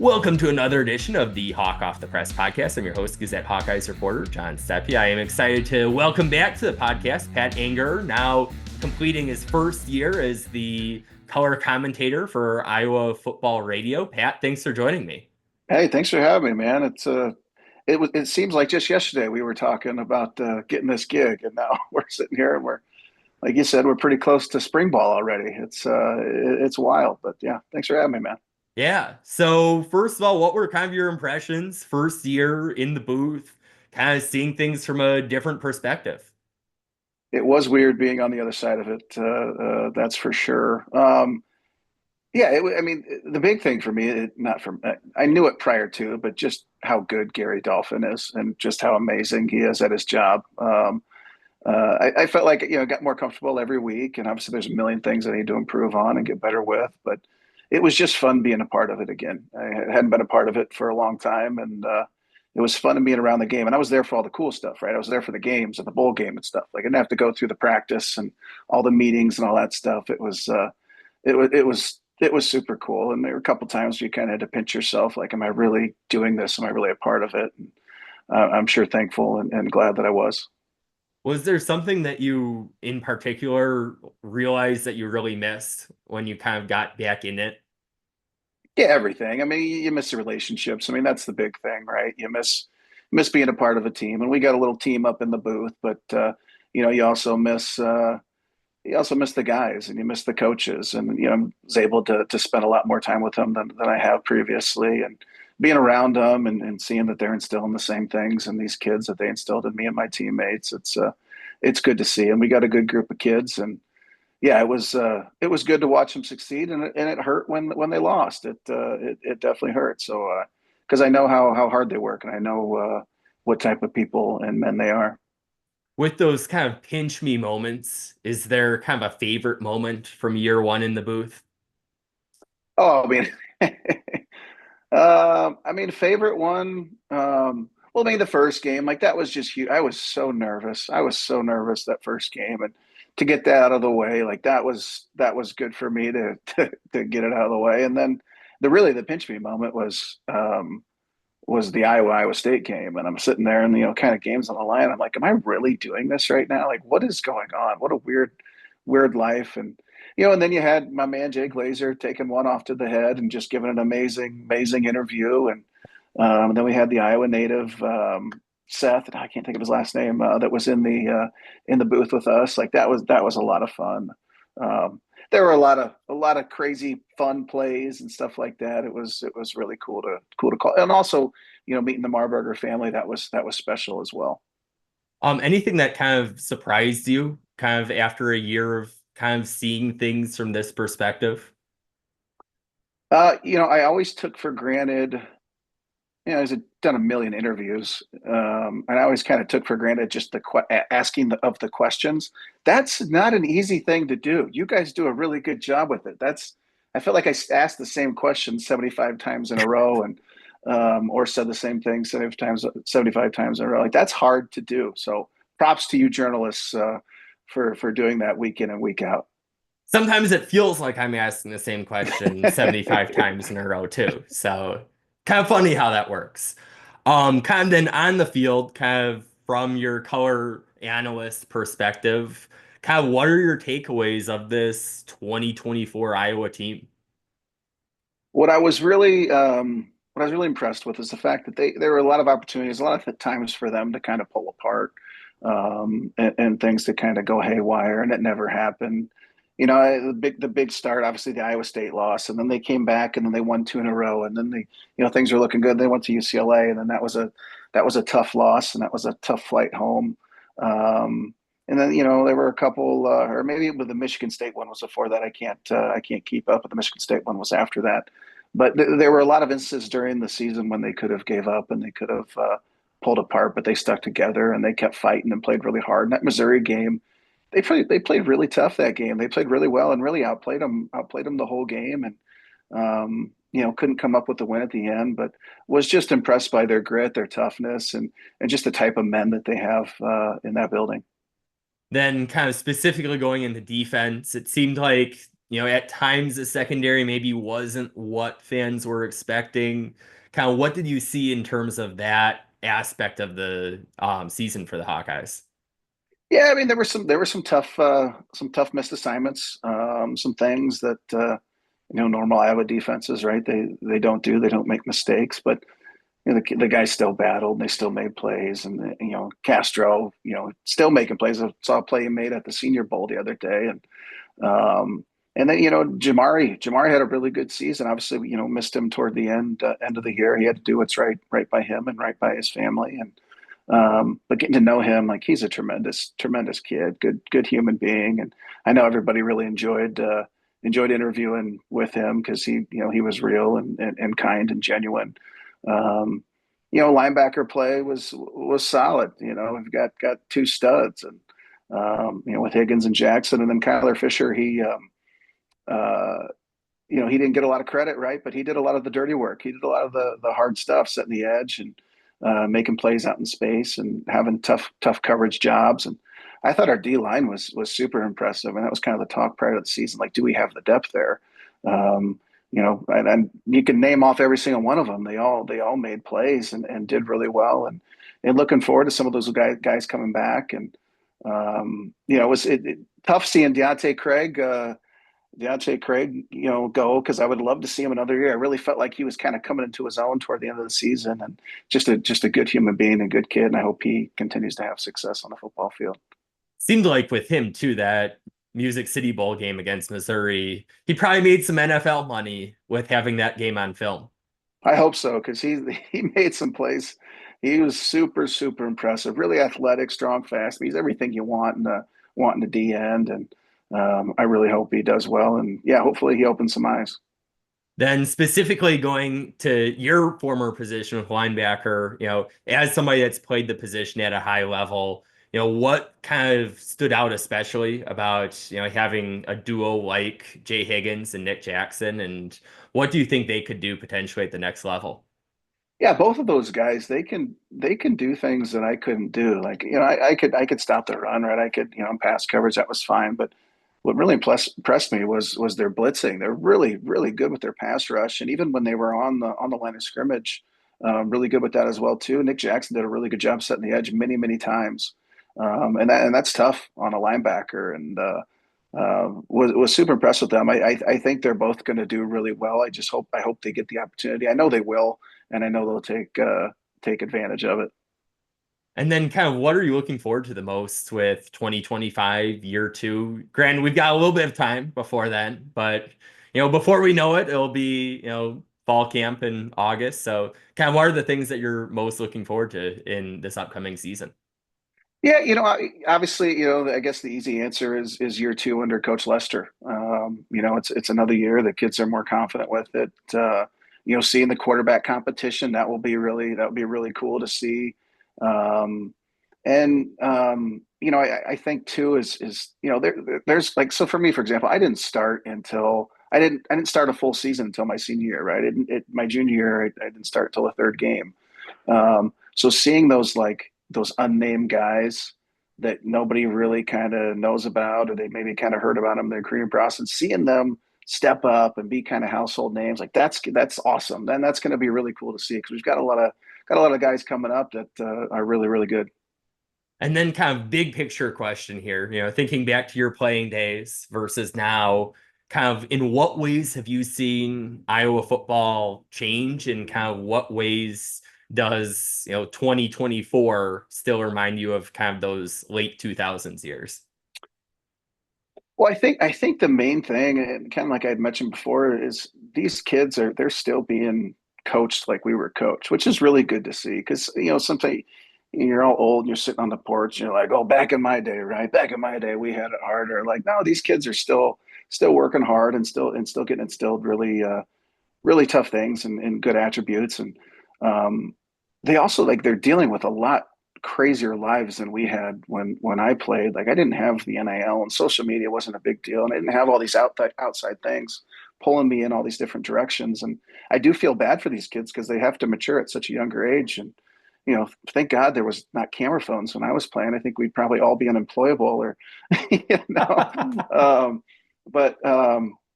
Welcome to another edition of the Hawk Off the Press podcast. I'm your host, Gazette Hawkeyes reporter, John Steppe. I am excited to welcome back to the podcast Pat Anger, now completing his first year as the color commentator for Iowa Football Radio. Pat, thanks for joining me. Hey, thanks for having me, man. It seems like just yesterday we were talking about getting this gig, and now we're sitting here and we're, like you said, we're pretty close to spring ball already. It's wild, but yeah, thanks for having me, man. Yeah. So first of all, what were kind of your impressions first year in the booth, kind of seeing things from a different perspective? It was weird being on the other side of it. That's for sure. Yeah, I mean, the big thing for me, not from I knew it prior to, but just how good Gary Dolphin is, and just how amazing he is at his job. I felt like got more comfortable every week, and obviously there's a million things I need to improve on and get better with. But it was just fun being a part of it again. I hadn't been a part of it for a long time, and it was fun being around the game. And I was there for all the cool stuff, right? I was there for the games and the bowl game and stuff. Like I didn't have to go through the practice and all the meetings and all that stuff. It was super cool. And there were a couple times where you kind of had to pinch yourself, like, am I really doing this? Am I really a part of it? And I'm sure thankful and glad that I was. Was there something that you in particular realized that you really missed when you kind of got back in it? Yeah, everything. I mean, you miss the relationships. I mean, that's the big thing, right? You miss being a part of a team, and we got a little team up in the booth, but you also miss the guys, and you miss the coaches, and I was able to spend a lot more time with them than I have previously, and being around them and seeing that they're instilling the same things in these kids that they instilled in me and my teammates. It's good to see, and we got a good group of kids, and yeah, it was good to watch them succeed, and it hurt when they lost. It definitely hurt. So because I know how hard they work, and I know what type of people and men they are. With those kind of pinch me moments, is there kind of a favorite moment from year one in the booth? Oh, I mean, favorite one. Well, I mean, the first game, like that was just huge. I was so nervous. I was so nervous that first game, and to get that out of the way, like that was good for me to get it out of the way. And then the pinch me moment was the Iowa State game, and I'm sitting there, and kind of games on the line. I'm like, am I really doing this right now? Like, what is going on? What a weird life. And and then you had my man Jay Glazer taking one off to the head and just giving an amazing interview. And then we had the Iowa native Seth, and I can't think of his last name, that was in the booth with us. Like that was a lot of fun. Um, there were a lot of crazy fun plays and stuff like that. It was really cool to call, and also meeting the Marburger family, that was special as well. Anything that kind of surprised you, kind of after a year of kind of seeing things from this perspective? I always took for granted. I've done a million interviews, and I always kind of took for granted just asking of the questions. That's not an easy thing to do. You guys do a really good job with it. I feel like I asked the same question 75 times in a row, and or said the same thing 75 times in a row. Like that's hard to do. So props to you journalists for doing that week in and week out. Sometimes it feels like I'm asking the same question 75 times in a row too. So kind of funny how that works. Kind of then on the field, kind of from your color analyst perspective, kind of what are your takeaways of this 2024 Iowa team? What I was really what I was really impressed with is the fact that there were a lot of opportunities, a lot of times for them to kind of pull apart, and things to kind of go haywire, and it never happened. The big start, obviously the Iowa State loss, and then they came back, and then they won two in a row, and then things were looking good. They went to UCLA, and then that was a tough loss, and that was a tough flight home. And then there were a couple, or maybe the Michigan State one was before that. I can't keep up, but the Michigan State one was after that. But there were a lot of instances during the season when they could have gave up and they could have pulled apart, but they stuck together and they kept fighting and played really hard. And that Missouri game, they played really tough that game. They played really well and really outplayed them the whole game, and couldn't come up with the win at the end, but was just impressed by their grit, their toughness, and just the type of men that they have in that building. Then kind of specifically going into defense, it seemed like, at times the secondary maybe wasn't what fans were expecting. Kind of what did you see in terms of that aspect of the season for the Hawkeyes? Yeah, I mean there were some tough missed assignments, some things that normal Iowa defenses, right? They don't make mistakes, but the guys still battled, and they still made plays, and Castro, still making plays. I saw a play he made at the Senior Bowl the other day, um, and then Jamari had a really good season. Obviously, missed him toward the end of the year. He had to do what's right by him and right by his family, and but getting to know him, like he's a tremendous kid, good human being, and I know everybody really enjoyed interviewing with him because he was real and kind and genuine. Um, linebacker play was solid. We've got two studs, and with Higgins and Jackson, and then Kyler Fisher, uh, he didn't get a lot of credit, right? But he did a lot of the dirty work. He did a lot of the hard stuff, setting the edge and making plays out in space and having tough coverage jobs. And I thought our D line was super impressive, and that was kind of the talk prior to the season. Like, do we have the depth there? And you can name off every single one of them. They all made plays and did really well. And looking forward to some of those guys coming back. And it was tough seeing Deontay Craig, go because I would love to see him another year. I really felt like he was kind of coming into his own toward the end of the season, and just a good human being and good kid. And I hope he continues to have success on the football field. Seemed like with him too, that Music City Bowl game against Missouri, he probably made some NFL money with having that game on film. I hope so because he made some plays. He was super impressive. Really athletic, strong, fast. He's everything you want in the D end, and I really hope he does well. And yeah, hopefully he opens some eyes. Then specifically going to your former position with linebacker, as somebody that's played the position at a high level, what kind of stood out especially about, having a duo like Jay Higgins and Nick Jackson, and what do you think they could do potentially at the next level? Yeah, both of those guys, they can do things that I couldn't do. Like, I could stop the run, right? I could, pass coverage, that was fine. But what really impressed me was their blitzing. They're really good with their pass rush, and even when they were on the line of scrimmage, really good with that as well too. Nick Jackson did a really good job setting the edge many times, and that's tough on a linebacker. And was super impressed with them. I think they're both going to do really well. I hope they get the opportunity. I know they will, and I know they'll take advantage of it. And then kind of what are you looking forward to the most with 2025 year two? Granted, we've got a little bit of time before then, but before we know it, it'll be, fall camp in August. So kind of what are the things that you're most looking forward to in this upcoming season? Yeah, obviously, I guess the easy answer is year two under Coach Lester. It's another year. The kids are more confident with it. Seeing the quarterback competition, that would be really cool to see. Um, I think too is there's like, so for me, for example, I didn't start a full season until my senior year, right? My junior year, I didn't start until the third game. So seeing those unnamed guys that nobody really kind of knows about, or they maybe kind of heard about them in their recruiting process, seeing them step up and be kind of household names, like that's awesome. Then that's going to be really cool to see because we've got a lot of guys coming up that are really good. And then kind of big picture question here, thinking back to your playing days versus now, kind of in what ways have you seen Iowa football change, and kind of what ways does, 2024 still remind you of kind of those late 2000s years? Well, I think the main thing, and kind of like I had mentioned before, is these kids they're still being coached like we were coached, which is really good to see. Because sometimes you're all old and you're sitting on the porch and you're like, oh, back in my day, right? Back in my day, we had it harder. Like, no, these kids are still working hard and still getting instilled really tough things and good attributes. And um, they also, like, they're dealing with a lot crazier lives than we had when I played. Like, I didn't have the NIL, and social media wasn't a big deal, and I didn't have all these outside things pulling me in all these different directions. And I do feel bad for these kids because they have to mature at such a younger age. And thank God there was not camera phones when I was playing. I think we'd probably all be unemployable or, you know. Um, but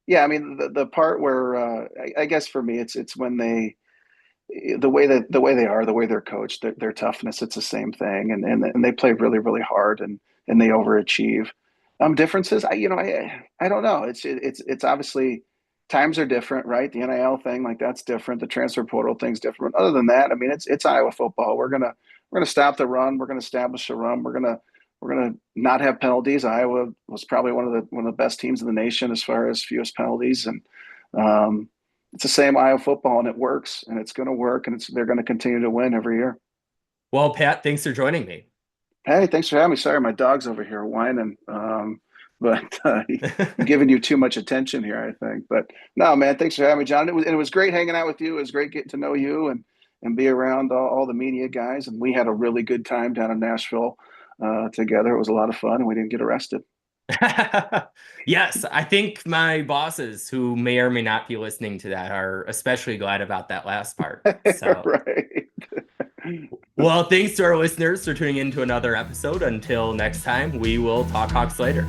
Yeah, I mean the part where I guess for me it's when they the way they are, the way they're coached, their toughness, it's the same thing, and they play really really hard and they overachieve. Differences, I don't know. It's obviously times are different, right? The NIL thing, like that's different. The transfer portal thing's different. Other than that, I mean, it's Iowa football. We're gonna stop the run. We're gonna establish a run. We're gonna not have penalties. Iowa was probably one of the best teams in the nation as far as fewest penalties, and um, it's the same Iowa football, and it works, and it's going to work, and they're going to continue to win every year. Well, Pat, thanks for joining me. Hey, thanks for having me. Sorry, my dog's over here whining, but giving you too much attention here, I think. But no, man, thanks for having me, John. It was great hanging out with you. It was great getting to know you and be around all the media guys. And we had a really good time down in Nashville together. It was a lot of fun, and we didn't get arrested. Yes, I think my bosses, who may or may not be listening to that, are especially glad about that last part. So, Right. well, thanks to our listeners for tuning in to another episode. Until next time, we will talk Hawks later.